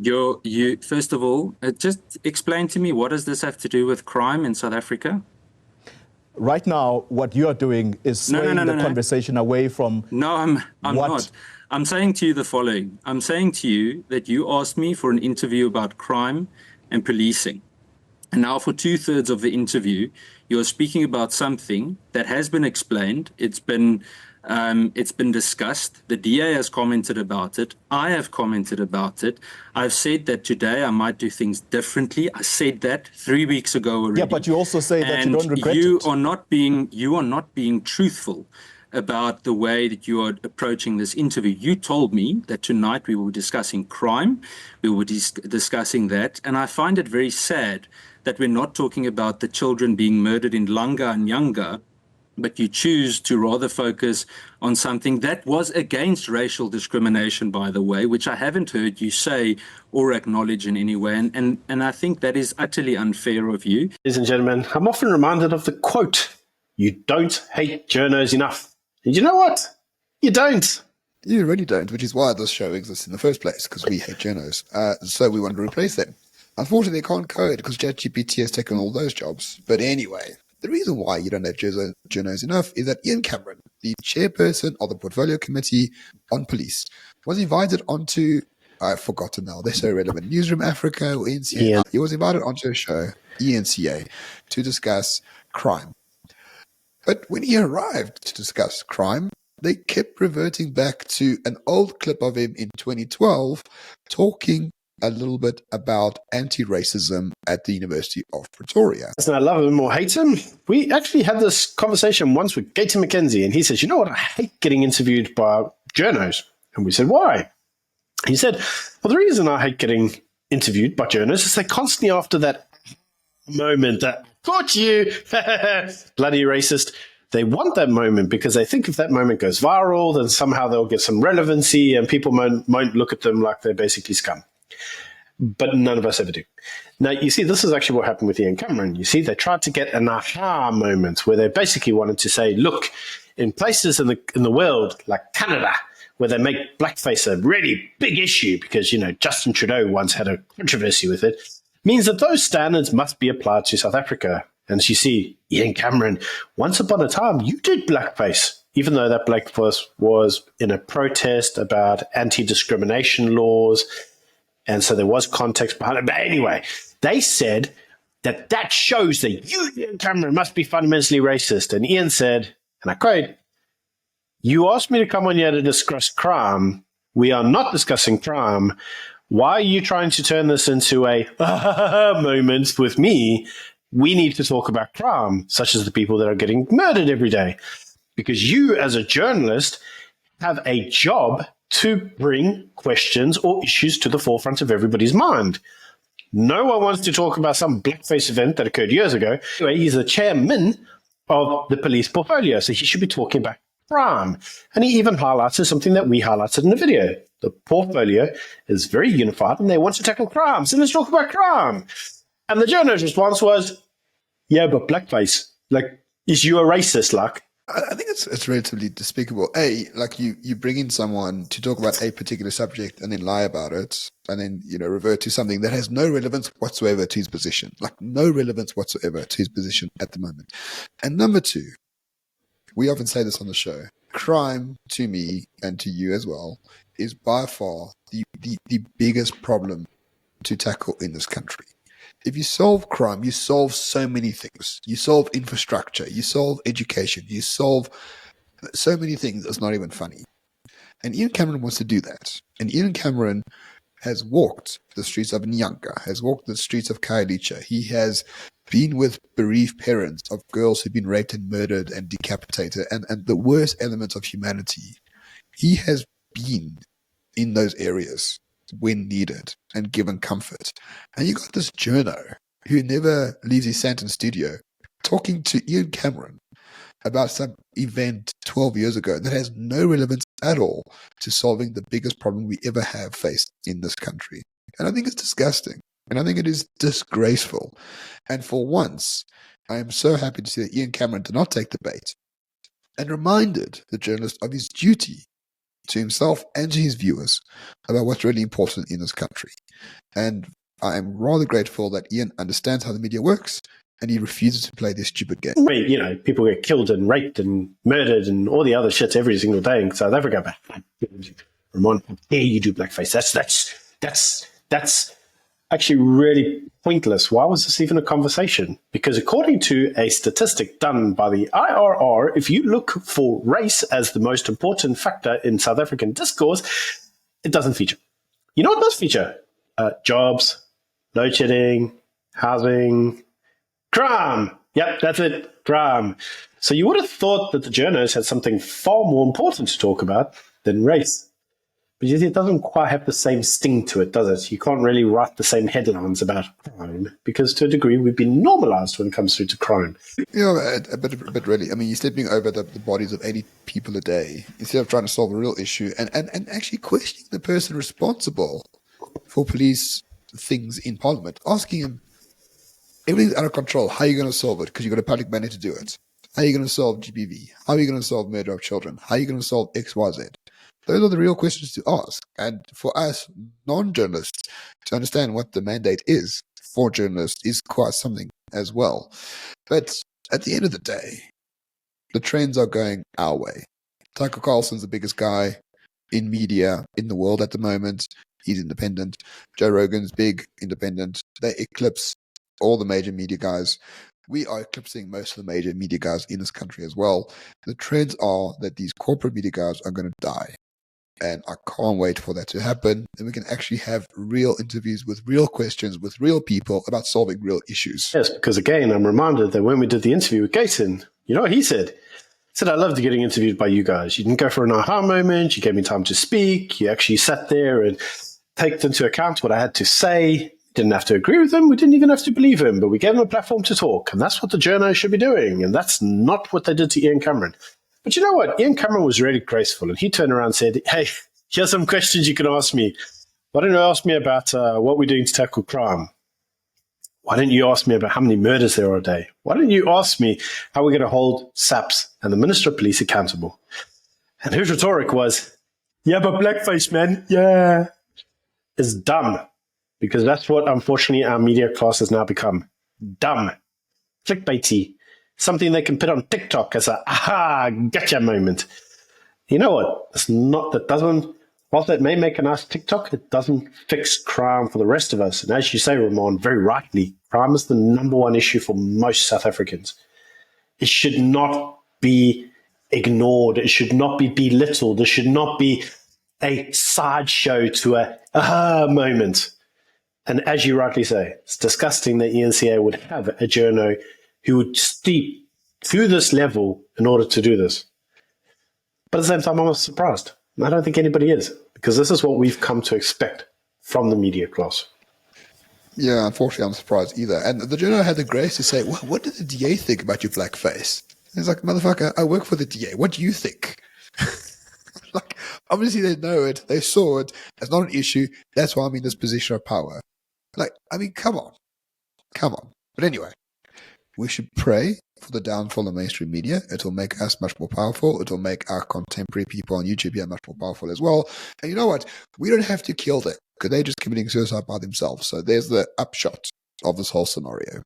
You first of all, just explain to me, what does this have to do with crime in South Africa? Right now, what you're doing is No, no, swaying no, the no, no. conversation away from No, I'm what. not. I'm saying to you the following. I'm saying to you that you asked me for an interview about crime and policing. And now for two-thirds of the interview, you're speaking about something that has been explained. It's been discussed. The DA has commented about it. I have commented about it. I've said that today I might do things differently. I said that 3 weeks ago already. Yeah, but you also say that you don't regret you it. you are not being truthful about the way that you are approaching this interview. You told me that tonight we were discussing crime. We were discussing that. And I find it very sad that we're not talking about the children being murdered in Langa and Yanga, but you choose to rather focus on something that was against racial discrimination, by the way, which I haven't heard you say or acknowledge in any way. And I think that is utterly unfair of you. Ladies and gentlemen, I'm often reminded of the quote, "You don't hate journos enough." And you know what? You don't. You really don't, which is why this show exists in the first place, because we hate journos. So we want to replace them. Unfortunately, they can't code because ChatGPT has taken all those jobs. But anyway, the reason why you don't have journos enough is that Ian Cameron, the chairperson of the Portfolio Committee on Police, was invited onto, I've forgotten now, they're so relevant, Newsroom Africa or NCA. Yeah. He was invited onto a show, ENCA, to discuss crime. But when he arrived to discuss crime, they kept reverting back to an old clip of him in 2012 talking a little bit about anti-racism at the University of Pretoria. And I love him or hate him. We actually had this conversation once with Gator McKenzie, and he says, "You know what? I hate getting interviewed by journos." And we said, "Why?" He said, "Well, the reason I hate getting interviewed by journos is they're constantly after that moment that caught you, bloody racist." They want that moment because they think if that moment goes viral, then somehow they'll get some relevancy and people won't look at them like they're basically scum. But none of us ever do. Now, you see, this is actually what happened with Ian Cameron. You see, they tried to get an aha moment where they basically wanted to say, look, in places in the world like Canada, where they make blackface a really big issue because, Justin Trudeau once had a controversy with it, means that those standards must be applied to South Africa. And as you see, Ian Cameron, once upon a time, you did blackface, even though that blackface was in a protest about anti-discrimination laws. And so there was context behind it. But anyway, they said that shows that you, Ian Cameron, must be fundamentally racist. And Ian said, and I quote, "You asked me to come on here to discuss crime. We are not discussing crime. Why are you trying to turn this into a moment with me? We need to talk about crime, such as the people that are getting murdered every day. Because you, as a journalist, have a job to bring questions or issues to the forefront of everybody's mind. No one wants to talk about some blackface event that occurred years ago. Anyway, he's the chairman of the police portfolio, so he should be talking about crime." And he even highlighted something that we highlighted in the video. The portfolio is very unified and they want to tackle crime, so let's talk about crime. And the journalist's response was, "Yeah, but blackface, is you a racist, like?" I think it's relatively despicable. You bring in someone to talk about a particular subject and then lie about it, and then revert to something that has no relevance whatsoever to his position, no relevance whatsoever to his position at the moment. And number two, we often say this on the show: crime, to me and to you as well, is by far the biggest problem to tackle in this country. If you solve crime, you solve so many things. You solve infrastructure, you solve education, you solve so many things. It's not even funny. And Ian Cameron wants to do that. And Ian Cameron has walked the streets of Nyanga, has walked the streets of Khayelitsha. He has been with bereaved parents of girls who've been raped and murdered and decapitated and the worst elements of humanity. He has been in those areas when needed and given comfort. And you got this journo who never leaves his Santon studio talking to Ian Cameron about some event 12 years ago that has no relevance at all to solving the biggest problem we ever have faced in this country. And I think it's disgusting. And I think it is disgraceful. And for once, I am so happy to see that Ian Cameron did not take the bait and reminded the journalist of his duty to himself and to his viewers about what's really important in this country. And I am rather grateful that Ian understands how the media works and he refuses to play this stupid game. You know, people get killed and raped and murdered and all the other shit every single day in South Africa. But Ramon, how dare you do blackface? That's actually really pointless. Why was this even a conversation? Because according to a statistic done by the IRR, if you look for race as the most important factor in South African discourse, it doesn't feature. You know what does feature? Jobs, load shedding, housing, crime. Yep, that's it, crime. So you would have thought that the journalists had something far more important to talk about than race. But you see, it doesn't quite have the same sting to it, does it? You can't really write the same headlines about crime because, to a degree, we've been normalized when it comes through to crime. But really, I mean, you're stepping over the bodies of 80 people a day instead of trying to solve a real issue and actually questioning the person responsible for police things in Parliament, asking him, everything's out of control. How are you going to solve it? Because you've got a public money to do it. How are you going to solve GBV? How are you going to solve murder of children? How are you going to solve XYZ? Those are the real questions to ask. And for us non-journalists to understand what the mandate is for journalists is quite something as well. But at the end of the day, the trends are going our way. Tucker Carlson's the biggest guy in media in the world at the moment. He's independent. Joe Rogan's big, independent. They eclipse all the major media guys. We are eclipsing most of the major media guys in this country as well. The trends are that these corporate media guys are going to die. And I can't wait for that to happen. And we can actually have real interviews with real questions with real people about solving real issues. Yes, because again, I'm reminded that when we did the interview with Gayton, you know what he said? He said, I loved getting interviewed by you guys. You didn't go for an aha moment. You gave me time to speak. You actually sat there and take into account what I had to say. Didn't have to agree with him. We didn't even have to believe him, but we gave him a platform to talk. And that's what the journalists should be doing. And that's not what they did to Ian Cameron. But you know what? Ian Cameron was really graceful. And he turned around and said, hey, here's some questions you can ask me. Why don't you ask me about what we're doing to tackle crime? Why don't you ask me about how many murders there are a day? Why don't you ask me how we're going to hold SAPS and the Minister of Police accountable? And his rhetoric was, yeah, but blackface, man, yeah, is dumb. Because that's what, unfortunately, our media class has now become. Dumb. Clickbaity. Something they can put on TikTok as a aha, gotcha moment. You know what? Whilst that may make a nice TikTok, it doesn't fix crime for the rest of us. And as you say, Ramon, very rightly, crime is the number one issue for most South Africans. It should not be ignored. It should not be belittled. It should not be a sideshow to a aha moment. And as you rightly say, it's disgusting that ENCA would have a journo who would steep to this level in order to do this. But at the same time, I'm not surprised. I don't think anybody is, because this is what we've come to expect from the media class. Yeah, unfortunately, I'm surprised either. And the journal had the grace to say, well, what did the DA think about your blackface? And it's like, motherfucker, I work for the DA. What do you think? Like, obviously they know it. They saw it. It's not an issue. That's why I'm in this position of power. Like, I mean, come on. Come on. But anyway, we should pray for the downfall of mainstream media. It will make us much more powerful. It will make our contemporary people on YouTube here much more powerful as well. And you know what? We don't have to kill them because they're just committing suicide by themselves. So there's the upshot of this whole scenario.